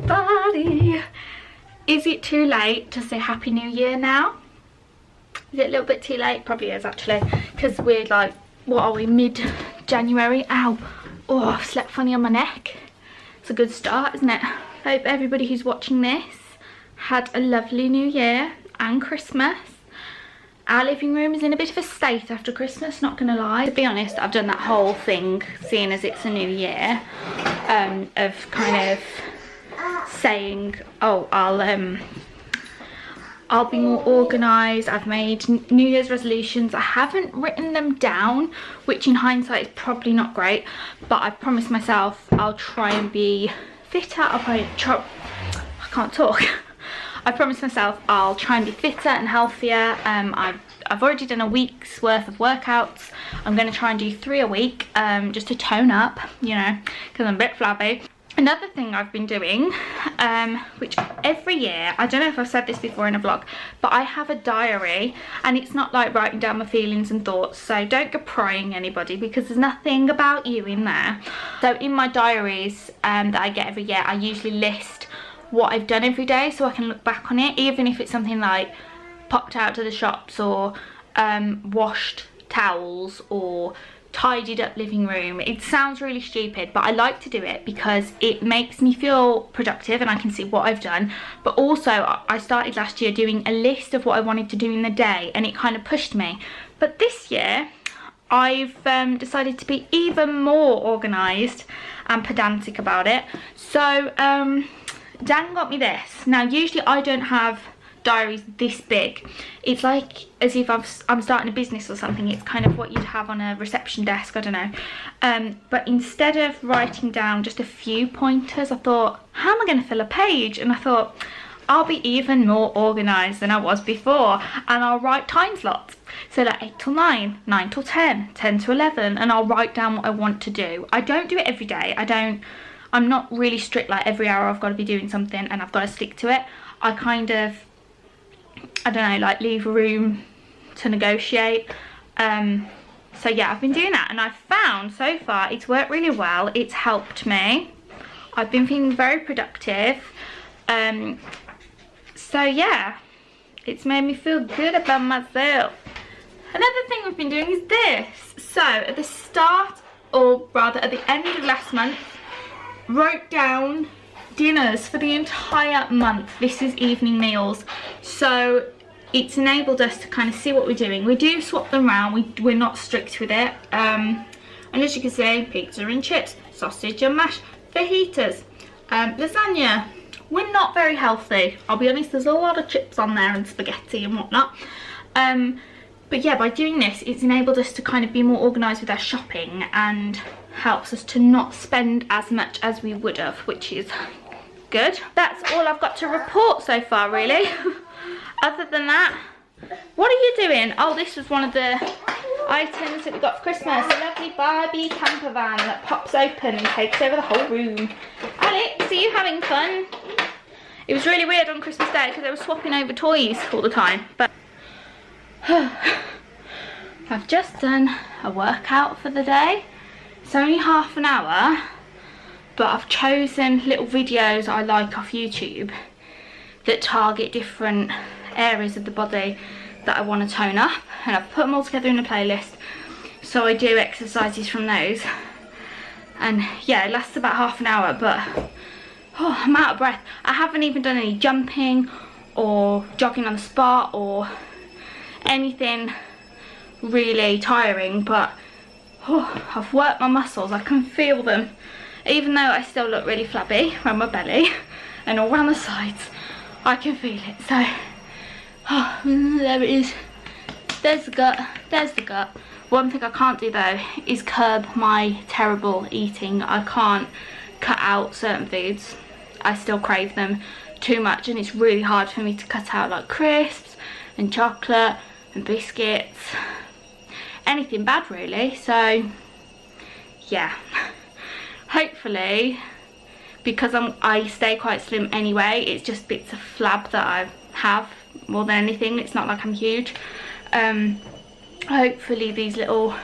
everybody. Is it too late to say Happy New Year now? Is it a little bit too late? Probably is actually, because we're like, what are we, mid-January? Ow. Oh, I've slept funny on my neck. It's a good start, isn't it? Hope everybody who's watching this had a lovely New Year and Christmas. Our living room is in a bit of a state after Christmas, not gonna lie. To be honest, I've done that whole thing, seeing as it's a new year, of kind of saying, oh, I'll be more organised. I've made New Year's resolutions. I haven't written them down, which in hindsight is probably not great, but I promised myself I'll try and be fitter. I can't talk. I promised myself I'll try and be fitter and healthier. I've already done a week's worth of workouts. I'm going to try and do 3 a week, just to tone up, you know, because I'm a bit flabby. Another thing I've been doing, which every year, I don't know if I've said this before in a vlog, but I have a diary, and it's not like writing down my feelings and thoughts, so don't go prying anybody, because there's nothing about you in there. So in my diaries that I get every year, I usually list what I've done every day so I can look back on it, even if it's something like popped out to the shops, or washed towels, or tidied up living room. It sounds really stupid, but I like to do it because it makes me feel productive and I can see what I've done. But also I started last year doing a list of what I wanted to do in the day, and it kind of pushed me. But this year I've decided to be even more organised and pedantic about it. So Dan got me this. Now usually I don't have diaries this big. It's like as if I'm starting a business or something. It's kind of what you'd have on a reception desk, I don't know. But instead of writing down just a few pointers, I thought, how am I going to fill a page? And I thought, I'll be even more organised than I was before, and I'll write time slots. So like 8 till 9, 9 till 10, 10 to 11, and I'll write down what I want to do. I don't do it every day. I'm not really strict, like every hour I've got to be doing something and I've got to stick to it. I kind of, I don't know, like leave room to negotiate. So yeah, I've been doing that, and I've found so far it's worked really well. It's helped me. I've been feeling very productive. So yeah, it's made me feel good about myself. Another thing we've been doing is this. So at the start, or rather at the end of last month, wrote down dinners for the entire month. This is evening meals, so it's enabled us to kind of see what we're doing. We do swap them around. We're not strict with it. And as you can see, pizza and chips, sausage and mash, fajitas, lasagna. We're not very healthy, I'll be honest. There's a lot of chips on there and spaghetti and whatnot. But yeah, by doing this, it's enabled us to kind of be more organised with our shopping, and helps us to not spend as much as we would have, which is good. That's all I've got to report so far, really. Other than that, what are you doing? Oh, this was one of the items that we got for Christmas. A lovely Barbie camper van that pops open and takes over the whole room. Alex, are you having fun? It was really weird on Christmas Day because they were swapping over toys all the time. But I've just done a workout for the day. It's only half an hour, but I've chosen little videos I like off YouTube that target different areas of the body that I want to tone up, and I've put them all together in a playlist, so I do exercises from those. And yeah, it lasts about half an hour, but oh, I'm out of breath. I haven't even done any jumping or jogging on the spot or anything really tiring, but oh, I've worked my muscles. I can feel them, even though I still look really flabby around my belly and all around the sides. I can feel it. So oh, there it is. There's the gut. There's the gut. One thing I can't do though is curb my terrible eating. I can't cut out certain foods. I still crave them too much, and it's really hard for me to cut out like crisps and chocolate and biscuits, anything bad really. So yeah, hopefully, because I stay quite slim anyway, it's just bits of flab that I have more than anything. It's not like I'm huge. Hopefully these little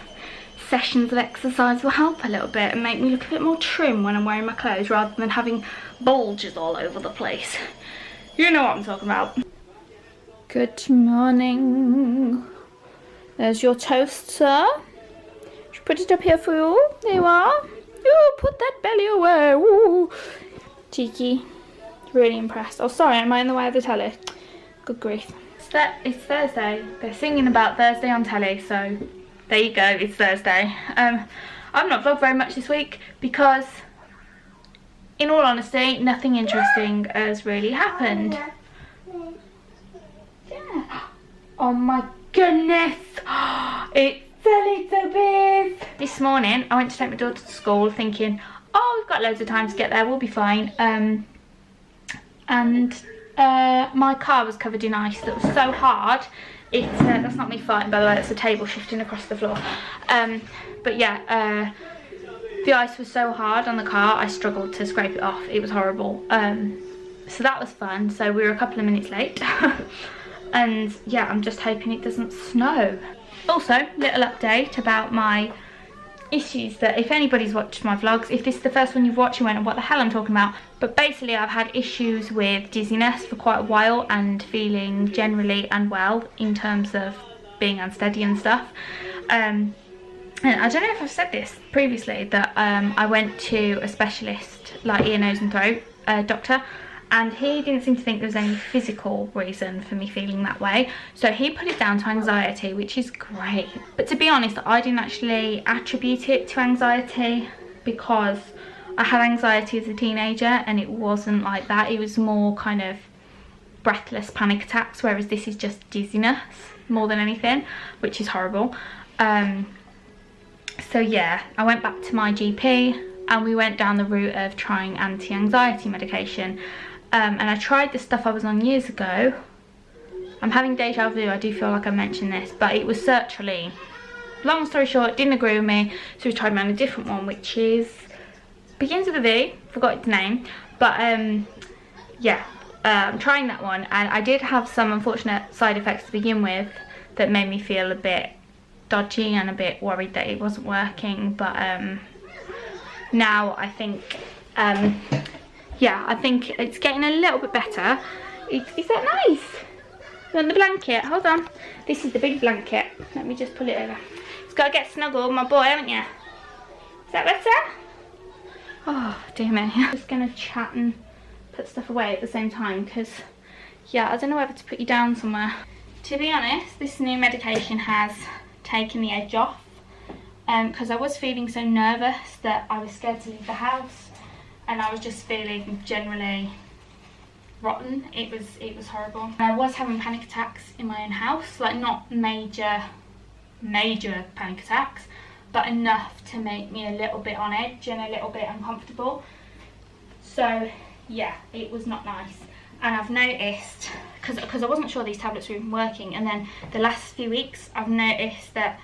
sessions of exercise will help a little bit and make me look a bit more trim when I'm wearing my clothes rather than having bulges all over the place. You know what I'm talking about. Good morning. There's your toast, sir. Should put it up here for you. There you are. Ooh, put that belly away. Ooh. Cheeky. Really impressed. Oh, sorry, am I in the way of the telly? Good grief. It's Thursday. They're singing about Thursday on telly, so there you go, it's Thursday. I've not vlogged very much this week because, in all honesty, nothing interesting has really happened. Yeah. Oh my goodness! It's so big! This morning, I went to take my daughter to school thinking, oh, we've got loads of time to get there, we'll be fine. My car was covered in ice that was so hard. That's not me farting, by the way, that's a table shifting across the floor. But yeah, the ice was so hard on the car, I struggled to scrape it off. It was horrible. So that was fun. So we were a couple of minutes late. And yeah, I'm just hoping it doesn't snow. Also, little update about my issues that if anybody's watched my vlogs, if this is the first one you've watched, you won't know what the hell I'm talking about. But basically I've had issues with dizziness for quite a while and feeling generally unwell in terms of being unsteady and stuff. And I don't know if I've said this previously, that I went to a specialist, like ear, nose and throat doctor, and he didn't seem to think there was any physical reason for me feeling that way. So he put it down to anxiety, which is great. But to be honest, I didn't actually attribute it to anxiety because I had anxiety as a teenager and it wasn't like that. It was more kind of breathless panic attacks, whereas this is just dizziness more than anything, which is horrible. So yeah, I went back to my GP and we went down the route of trying anti-anxiety medication. And I tried the stuff I was on years ago. I'm having deja vu, I do feel like I mentioned this, but it was sertraline. Long story short, didn't agree with me, so we tried me on a different one, which begins with a V, forgot its name, but yeah, I'm trying that one, and I did have some unfortunate side effects to begin with that made me feel a bit dodgy and a bit worried that it wasn't working, but now I think yeah, I think it's getting a little bit better. Is that nice? You want the blanket? Hold on. This is the big blanket. Let me just pull it over. It's got to get snuggled, my boy, haven't you? Is that better? Oh, dear me. I'm just going to chat and put stuff away at the same time because, yeah, I don't know whether to put you down somewhere. To be honest, this new medication has taken the edge off because I was feeling so nervous that I was scared to leave the house. And I was just feeling generally rotten. It was horrible. And I was having panic attacks in my own house, like not major panic attacks, but enough to make me a little bit on edge and a little bit uncomfortable. So yeah, it was not nice. And I've noticed, because I wasn't sure these tablets were even working, and then the last few weeks I've noticed that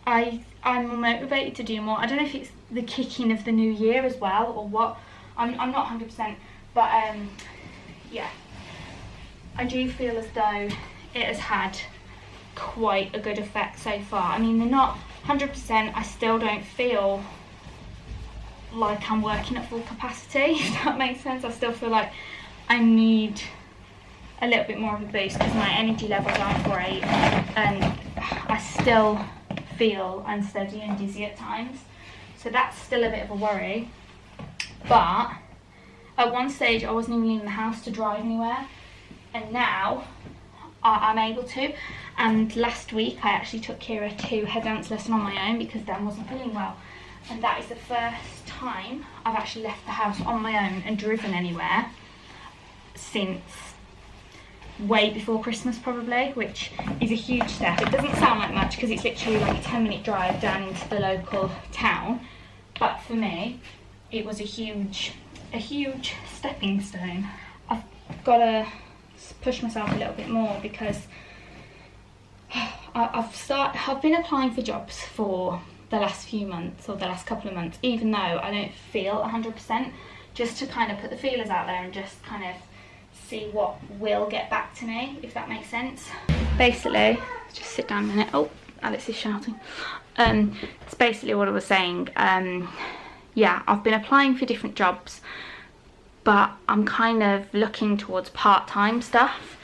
I'm more motivated to do more. I don't know if it's the kicking of the new year as well or what. I'm not 100%, but yeah, I do feel as though it has had quite a good effect so far. I mean, they're not 100%. I still don't feel like I'm working at full capacity, if that makes sense. I still feel like I need a little bit more of a boost because my energy levels aren't great, and I still feel unsteady and dizzy at times, so that's still a bit of a worry. But at one stage I wasn't even leaving the house to drive anywhere, and now I'm able to. And last week I actually took Kira to her dance lesson on my own because Dan wasn't feeling well, and that is the first time I've actually left the house on my own and driven anywhere since way before Christmas probably, which is a huge step. It doesn't sound like much because it's literally like a 10-minute drive down into the local town, but for me it was a huge stepping stone. I've got to push myself a little bit more because I've been applying for jobs for the last few months, or the last couple of months, even though I don't feel 100%, just to kind of put the feelers out there and just kind of see what will get back to me, if that makes sense. Basically, just sit down a minute. Oh, Alex is shouting. It's basically what I was saying. Yeah, I've been applying for different jobs, but I'm kind of looking towards part-time stuff.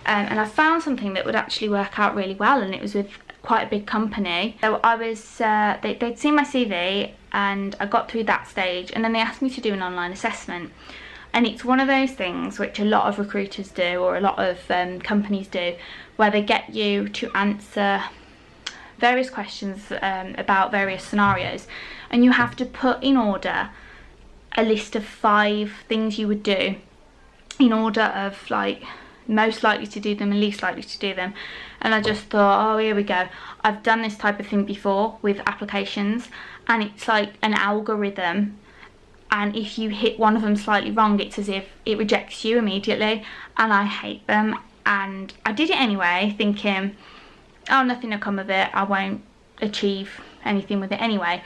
And I found something that would actually work out really well, and it was with quite a big company. So I was, they'd seen my CV and I got through that stage, and then they asked me to do an online assessment. And it's one of those things which a lot of recruiters do, or a lot of companies do, where they get you to answer various questions about various scenarios, and you have to put in order a list of 5 things you would do in order of like most likely to do them and least likely to do them. And I just thought, oh, here we go. I've done this type of thing before with applications, and it's like an algorithm, and if you hit one of them slightly wrong, it's as if it rejects you immediately, and I hate them. And I did it anyway, thinking, oh, nothing will come of it, I won't achieve anything with it anyway.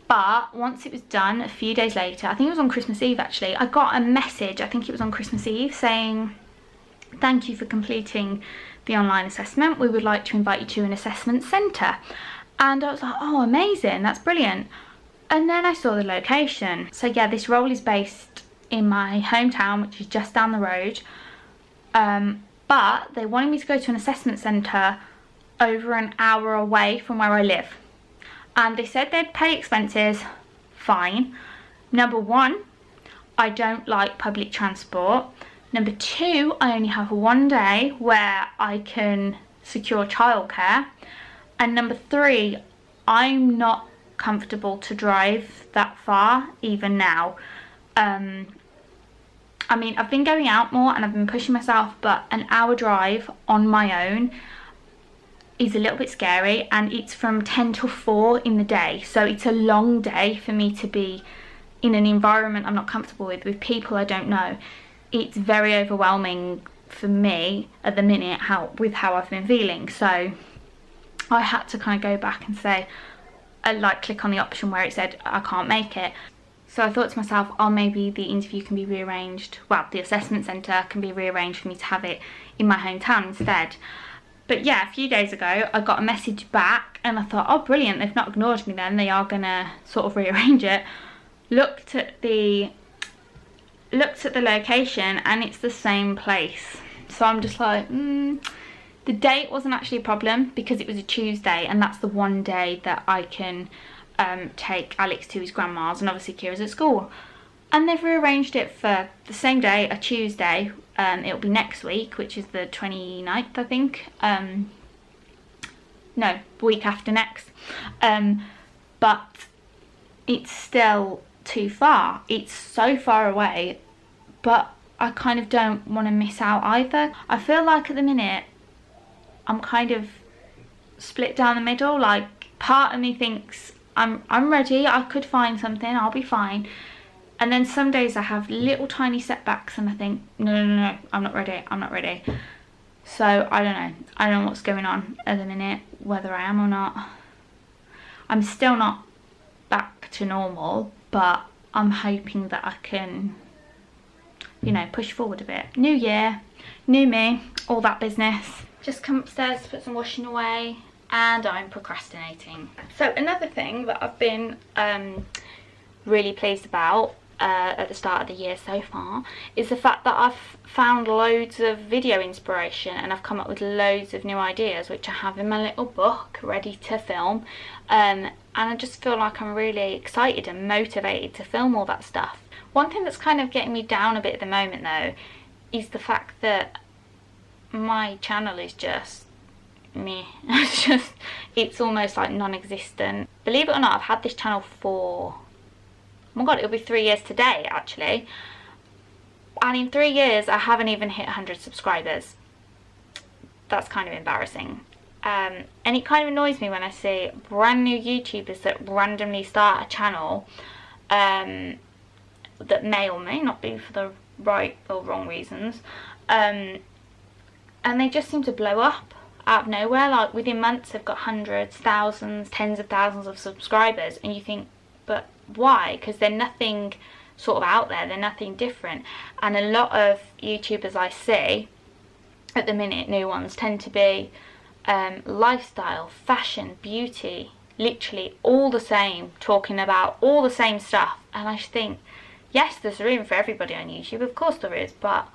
But once it was done, a few days later, I think it was on Christmas Eve actually, I got a message, I think it was on Christmas Eve, saying, thank you for completing the online assessment, we would like to invite you to an assessment centre. And I was like, oh, amazing, that's brilliant. And then I saw the location. So yeah, this role is based in my hometown, which is just down the road. But they wanted me to go to an assessment centre over an hour away from where I live. And they said they'd pay expenses, fine. Number 1, I don't like public transport. Number 2, I only have 1 day where I can secure childcare. And number 3, I'm not comfortable to drive that far even now. I mean, I've been going out more and I've been pushing myself, but an hour drive on my own is a little bit scary, and it's from 10 till 4 in the day, so it's a long day for me to be in an environment I'm not comfortable with people I don't know. It's very overwhelming for me at the minute with how I've been feeling. So I had to kind of go back and say, click on the option where it said I can't make it. So I thought to myself, oh, maybe the interview can be rearranged, well, the assessment centre can be rearranged for me to have it in my hometown instead. But yeah, a few days ago I got a message back and I thought, oh brilliant, they've not ignored me then, they are gonna sort of rearrange it. Looked at the location and it's the same place. So I'm just like, the date wasn't actually a problem because it was a Tuesday, and that's the one day that I can take Alex to his grandma's, and obviously Kira's at school. And they've rearranged it for the same day, a Tuesday. It'll be next week, which is the 29th, I think. No, week after next. But it's still too far. It's so far away, but I kind of don't want to miss out either. I feel like at the minute I'm kind of split down the middle. Like, part of me thinks I'm ready, I could find something, I'll be fine. And then some days I have little tiny setbacks and I think, no, I'm not ready. So I don't know what's going on at the minute, whether I am or not. I'm still not back to normal, but I'm hoping that I can, you know, push forward a bit. New year, new me, all that business. Just come upstairs to put some washing away, and I'm procrastinating. So another thing that I've been really pleased about at the start of the year so far is the fact that I've found loads of video inspiration, and I've come up with loads of new ideas which I have in my little book ready to film, and I just feel like I'm really excited and motivated to film all that stuff. One thing that's kind of getting me down a bit at the moment though is the fact that my channel is just meh. It's almost like non-existent. Believe it or not, I've had this channel for, oh my god, it'll be 3 years today actually, and in 3 years I haven't even hit 100 subscribers. That's kind of embarrassing. And it kind of annoys me when I see brand new YouTubers that randomly start a channel that may or may not be for the right or wrong reasons, and they just seem to blow up out of nowhere. Like within months they've got hundreds, thousands, tens of thousands of subscribers, and you think, but why? Because they're nothing sort of out there, they're nothing different. And a lot of YouTubers I see at the minute, new ones, tend to be lifestyle, fashion, beauty, literally all the same, talking about all the same stuff. And I just think, yes, there's room for everybody on YouTube, of course there is, but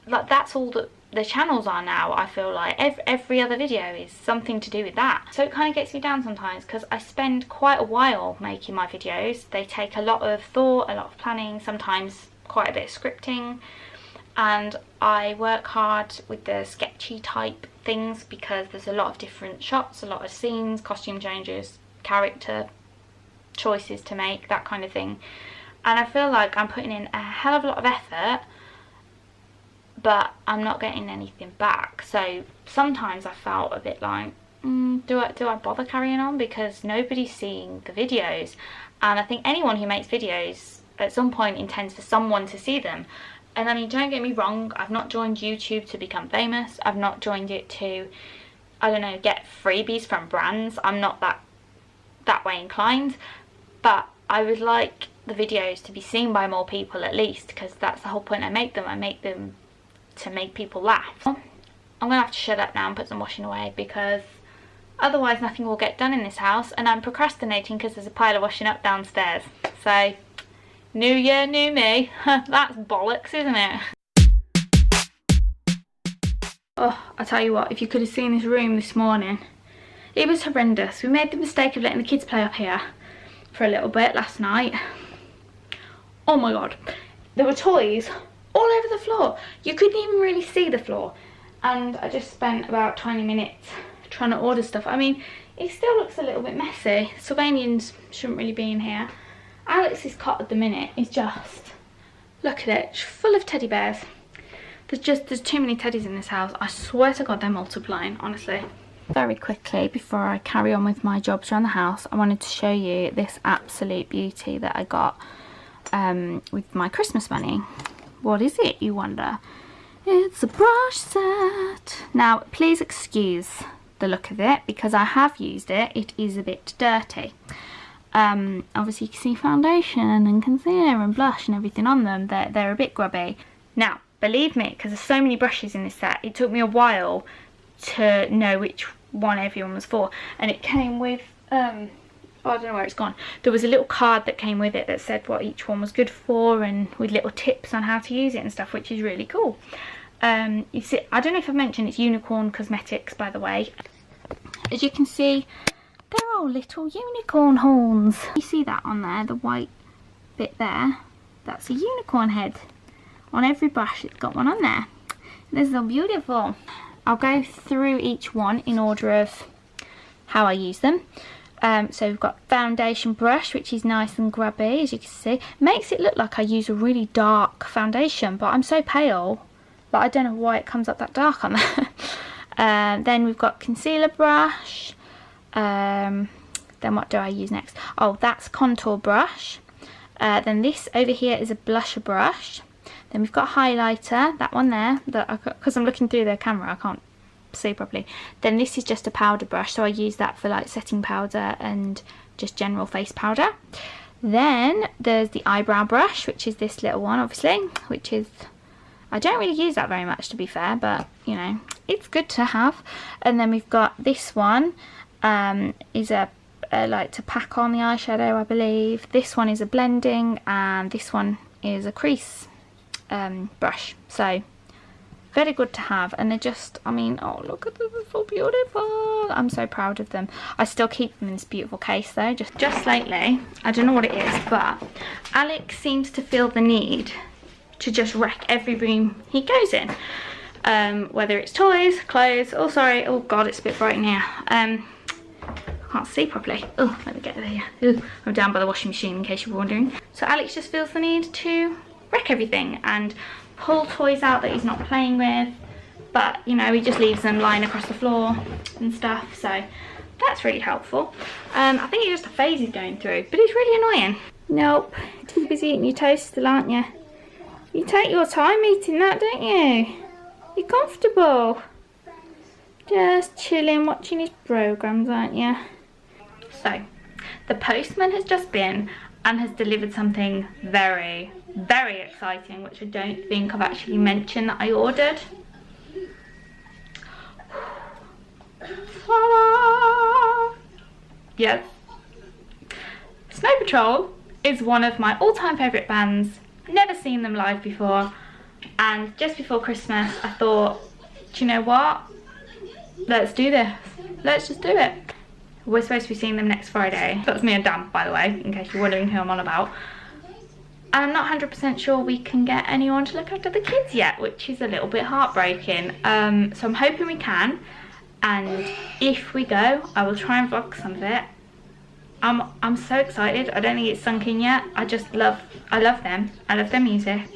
like that's all that the channels are now. I feel like every other video is something to do with that. So it kind of gets me down sometimes, because I spend quite a while making my videos. They take a lot of thought, a lot of planning, sometimes quite a bit of scripting, and I work hard with the sketchy type things because there's a lot of different shots, a lot of scenes, costume changes, character choices to make, that kind of thing. And I feel like I'm putting in a hell of a lot of effort, but I'm not getting anything back. So sometimes I felt a bit like, do I bother carrying on, because nobody's seeing the videos. And I think anyone who makes videos at some point intends for someone to see them. And I mean, don't get me wrong, I've not joined YouTube to become famous. I've not joined it to, I don't know, get freebies from brands. I'm not that way inclined. But I would like the videos to be seen by more people at least, because that's the whole point I make them. I make them to make people laugh. I'm gonna have to shut up now and put some washing away, because otherwise nothing will get done in this house, and I'm procrastinating because there's a pile of washing up downstairs. So, new year, new me. That's bollocks, isn't it? Oh, I tell you what, if you could have seen this room this morning, it was horrendous. We made the mistake of letting the kids play up here for a little bit last night. Oh my god, there were toys all over the floor. You couldn't even really see the floor. And I just spent about 20 minutes trying to order stuff. I mean, it still looks a little bit messy. Sylvanians shouldn't really be in here. Alex's cot at the minute is just, look at it, it's full of teddy bears. There's too many teddies in this house. I swear to God, they're multiplying, honestly. Very quickly, before I carry on with my jobs around the house, I wanted to show you this absolute beauty that I got with my Christmas money. What is it, you wonder? It's a brush set. Now, please excuse the look of it, because I have used it. It is a bit dirty. Obviously you can see foundation and concealer and blush and everything on them. They're a bit grubby. Now, believe me, because there's so many brushes in this set, it took me a while to know which one everyone was for. And it came with, oh, I don't know where it's gone. There was a little card that came with it that said what each one was good for, and with little tips on how to use it and stuff, which is really cool. You see, I don't know if I've mentioned, it's Unicorn Cosmetics, by the way. As you can see, they're all little unicorn horns. You see that on there, the white bit there? That's a unicorn head. On every brush, it's got one on there. They're so beautiful. I'll go through each one in order of how I use them. So we've got foundation brush, which is nice and grubby, as you can see. Makes it look like I use a really dark foundation, but I'm so pale that I don't know why it comes up that dark on there. Then we've got concealer brush. Then what do I use next? Oh, that's contour brush. Then this over here is a blusher brush. Then we've got highlighter, that one there, because I'm looking through the camera, I can't see properly. Then this is just a powder brush, so I use that for like setting powder and just general face powder. Then there's the eyebrow brush, which is this little one, obviously, which is, I don't really use that very much, to be fair, but you know, it's good to have. And then we've got this one, is a like to pack on the eyeshadow, I believe. This one is a blending, and this one is a crease brush. So very good to have, and they're just, I mean, oh look at them, they're so beautiful. I'm so proud of them. I still keep them in this beautiful case though. Just lately, I don't know what it is, but Alex seems to feel the need to just wreck every room he goes in, whether it's toys, clothes. Oh sorry, oh god, it's a bit bright in here. I can't see properly. Oh, let me get there. Ooh, I'm down by the washing machine in case you were wondering. So Alex just feels the need to wreck everything and pull toys out that he's not playing with, but you know, he just leaves them lying across the floor and stuff, so that's really helpful. I think it's just a phase he's going through, but it's really annoying. Nope, too busy eating your toast still, aren't you? You take your time eating that, don't you? You're comfortable. Just chilling, watching his programs, aren't you? So, the postman has just been and has delivered something very, very exciting, which I don't think I've actually mentioned that I ordered. Yes. Snow Patrol is one of my all-time favourite bands. Never seen them live before, and just before Christmas I thought, do you know what? Let's do this. Let's just do it. We're supposed to be seeing them next Friday. That's me and Dan, by the way, in case you're wondering who I'm on about. And I'm not 100% sure we can get anyone to look after the kids yet, which is a little bit heartbreaking. So I'm hoping we can, and if we go, I will try and vlog some of it. I'm so excited. I don't think it's sunk in yet. I love them. I love their music,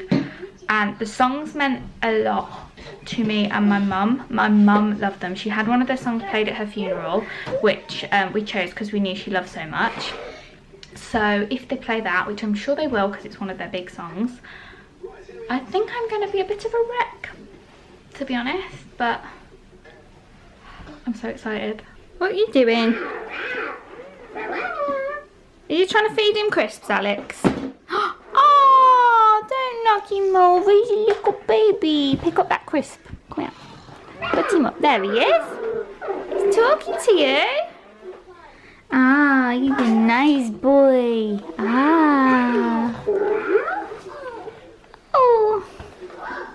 and the songs meant a lot to me and my mum. My mum loved them. She had one of their songs played at her funeral, which we chose because we knew she loved so much. So if they play that, which I'm sure they will because it's one of their big songs, I think I'm going to be a bit of a wreck, to be honest, but I'm so excited. What are you doing? Are you trying to feed him crisps, Alex? Oh, don't knock him over. He's a little baby. Pick up that crisp. Come here. Put him up. There he is. He's talking to you. Ah, you're a nice boy. Ah. Oh.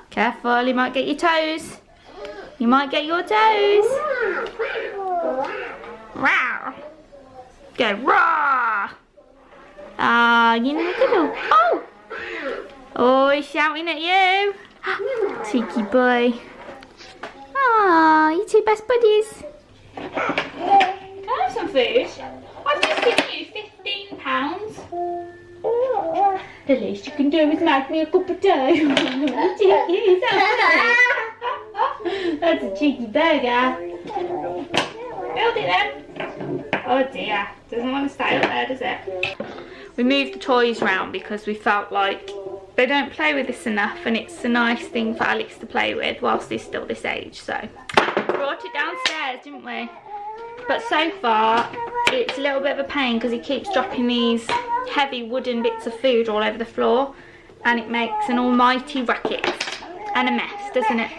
Careful, he might get your toes. You might get your toes. Wow. Go raw. Ah, you know, little. Oh. Oh, he's shouting at you. Cheeky boy. Ah, you two best buddies. Can I have some food? I've just given you £15. The least you can do is make me a cup of tea. That's a cheeky burger. Build it then. Oh dear, doesn't want to stay up there, does it? We moved the toys round because we felt like they don't play with this enough, and it's a nice thing for Alex to play with whilst he's still this age. So brought it downstairs, didn't we? But so far it's a little bit of a pain because he keeps dropping these heavy wooden bits of food all over the floor, and it makes an almighty racket and a mess, doesn't it?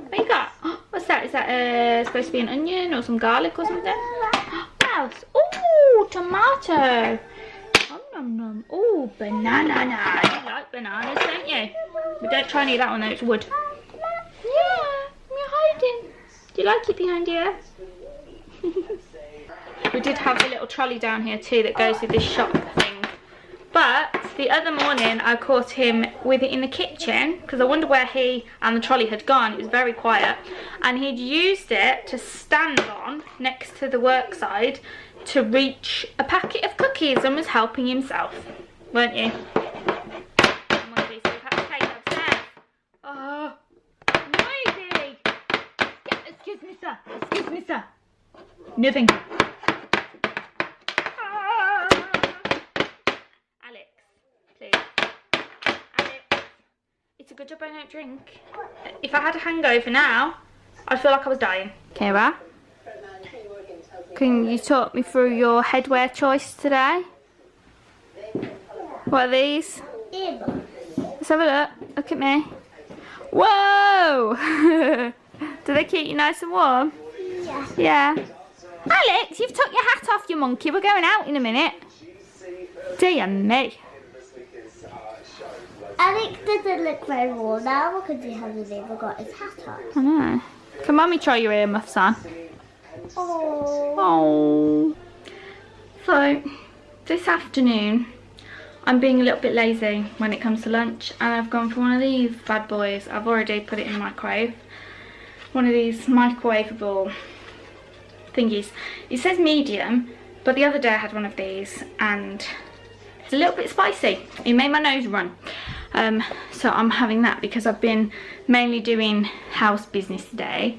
What you got? What's that? Is that supposed to be an onion or some garlic or something? What else? Ooh, tomato. Nom nom nom. Ooh, banana. You like bananas, don't you? But don't try and eat that one though, it's wood. Yeah, you're hiding. Do you like it behind here? We did have a little trolley down here too that goes with this shop thing. But the other morning I caught him with it in the kitchen because I wondered where he and the trolley had gone. It was very quiet, and he'd used it to stand on next to the work side to reach a packet of cookies and was helping himself, weren't you? Oh, noisy! Yeah, excuse me sir, excuse me sir. Nothing. Alex, please. Alex, it's a good job I don't drink. If I had a hangover now, I'd feel like I was dying. Kira, can you talk me through your headwear choice today? What are these? Let's have a look. Look at me. Whoa! Do they keep you nice and warm? Yeah. Yeah. Alex, you've took your hat off, you monkey. We're going out in a minute. Dear me. Alex doesn't look very warm now because he hasn't even got his hat on. I know. Can Mummy try your earmuffs on? Oh. So, this afternoon, I'm being a little bit lazy when it comes to lunch, and I've gone for one of these bad boys. I've already put it in the microwave. One of these microwavable thingies. It says medium, but the other day I had one of these and it's a little bit spicy. It made my nose run. So I'm having that because I've been mainly doing house business today,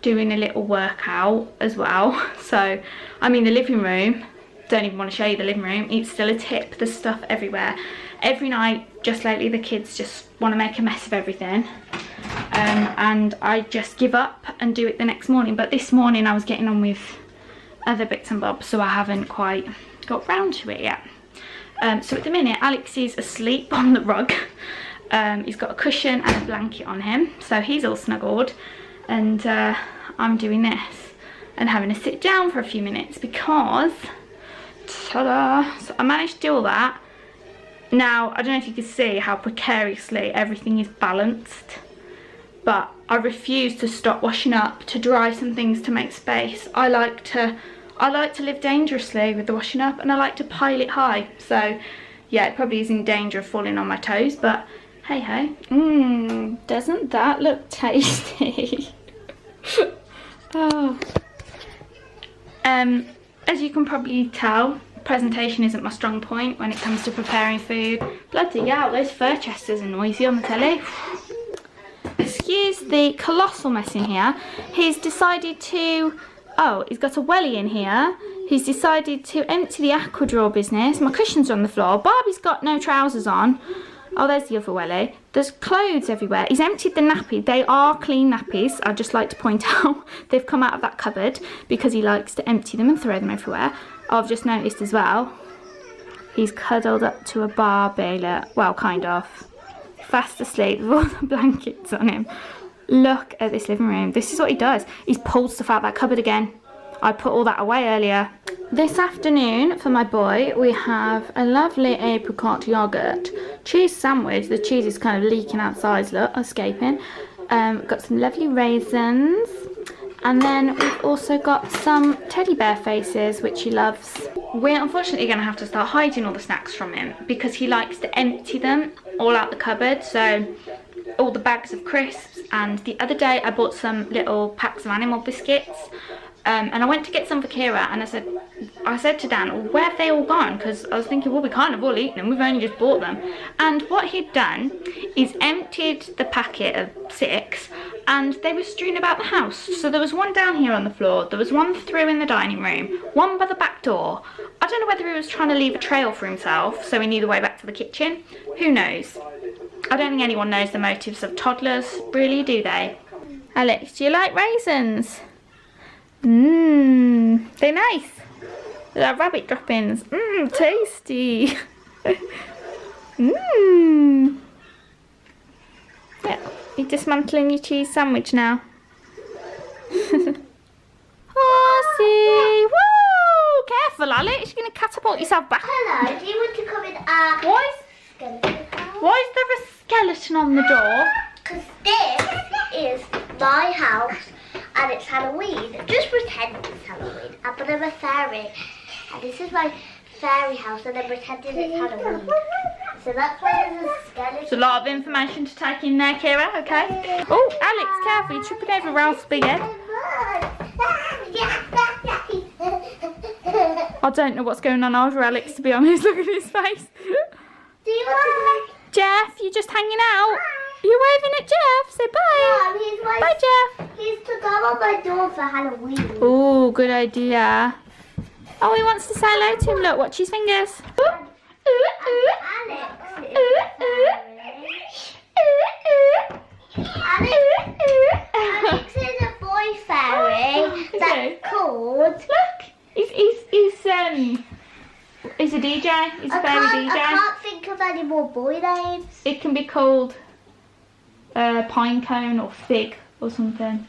doing a little workout as well. So I'm in the living room. Don't even want to show you the living room. It's still a tip. There's stuff everywhere. Every night, just lately, the kids just want to make a mess of everything. And I just give up and do it the next morning. But this morning I was getting on with other bits and bobs, so I haven't quite got round to it yet. So at the minute Alex is asleep on the rug. He's got a cushion and a blanket on him, so he's all snuggled, and I'm doing this. and having to sit down for a few minutes because, ta-da, so I managed to do all that. Now, I don't know if you can see how precariously everything is balanced, but I refuse to stop washing up to dry some things to make space. I like to live dangerously with the washing up, and I like to pile it high. So yeah, it probably is in danger of falling on my toes, but hey ho. Doesn't that look tasty? Oh. As you can probably tell, presentation isn't my strong point when it comes to preparing food. Bloody hell, those fur chesters are noisy on the telly. Excuse the colossal mess in here. He's decided to, oh, he's got a welly in here. He's decided to empty the aqua drawer business. My cushions are on the floor. Barbie's got no trousers on. Oh, there's the other welly. There's clothes everywhere. He's emptied the nappy. They are clean nappies, I'd just like to point out. They've come out of that cupboard because he likes to empty them and throw them everywhere. Oh, I've just noticed as well, he's cuddled up to a Barbie, look. Well, kind of. Fast asleep with all the blankets on him. Look at this living room. This is what he does. He's pulled stuff out of that cupboard again. I put all that away earlier. This afternoon for my boy we have a lovely apricot yogurt cheese sandwich. The cheese is kind of leaking outside, look, escaping. Got some lovely raisins, and then we've also got some teddy bear faces which he loves. We're unfortunately going to have to start hiding all the snacks from him because he likes to empty them all out the cupboard. So all the bags of crisps, and the other day I bought some little packs of animal biscuits. And I went to get some for Kira, and I said to Dan, well, where have they all gone? Because I was thinking, well, we can't have all eaten them, we've only just bought them. And what he'd done is emptied the packet of 6, and they were strewn about the house. So there was one down here on the floor, there was one through in the dining room, one by the back door. I don't know whether he was trying to leave a trail for himself so he knew the way back to the kitchen. Who knows? I don't think anyone knows the motives of toddlers, really, do they? Alex, do you like raisins? They're nice. They're rabbit droppings. Tasty. Yeah, you're dismantling your cheese sandwich now. Horsey! Woo! Careful, Alex. You're going to catapult yourself back. Hello, do you want to come in our skeleton house? Why is there a skeleton on the door? Because this is my house. And it's Halloween. Just pretend it's Halloween. But I'm a fairy. And this is my fairy house, and I'm pretending it's Halloween. So that's why there's a skeleton. There's a lot of information to take in there, Kira, okay? Oh, Alex, careful, you're tripping over Ralph's big head. I don't know what's going on over Alex, to be honest. Look at his face. Do you want to Jeff, you're just hanging out? You're waving at Jeff. Say bye. Mom, bye, Jeff. He's to go on my door for Halloween. Oh, good idea. Oh, he wants to say hello to him. Look, watch his fingers. Alex is a boy fairy that's called. Look, he's a DJ. He's a fairy DJ. I can't think of any more boy names. It can be called Pinecone or Fig or something.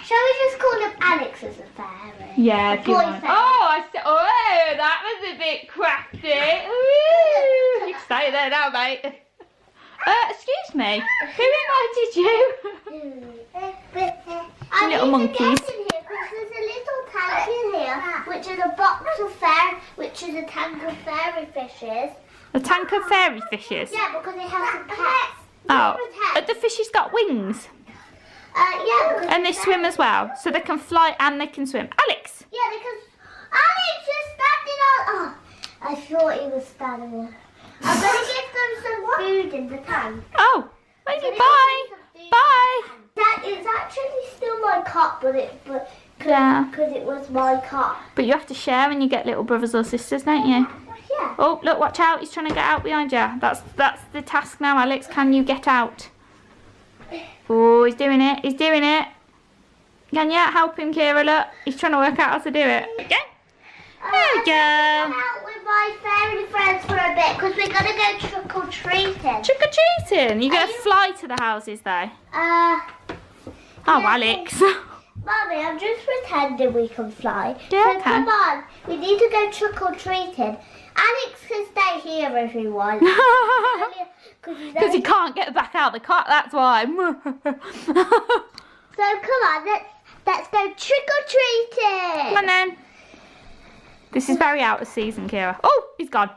Shall we just call him Alex as a fairy? Yeah, if you want. Fairy. Oh, that was a bit crafty. Ooh, you can stay there now, mate. Excuse me, who invited you? Little monkeys. There's a little tank in here, which is a box of which is a tank of fairy fishes. A tank of fairy fishes? Yeah, because it has some pets. Oh, the fishes got wings? Yeah. And they swim as well, so they can fly and they can swim. Alex! Yeah, because Alex is standing on. Oh, I thought he was standing there. I'm going to give them some food in the tank. Oh, maybe bye. Bye. That is actually still my cot, because it was my cot. But you have to share when you get little brothers or sisters, don't you? Yeah. Oh, look, watch out. He's trying to get out behind you. That's the task now, Alex. Can you get out? Oh, he's doing it. He's doing it. Can you help him, Kira? Look, he's trying to work out how to do it. Okay. There we go. I'm out with my fairy friends for a bit because we're going to go trick or treating. Trick or treating? You're going to fly to the houses, though? Oh, yeah, Alex. Mummy, I'm just pretending we can fly. Yeah, so okay. come on, we need to go trick or treating. Alex can stay here if he wants. Because he can't get back out the car, that's why. So come on, let's go trick or treating. Come on then. This is very out of season, Kira. Oh, he's gone.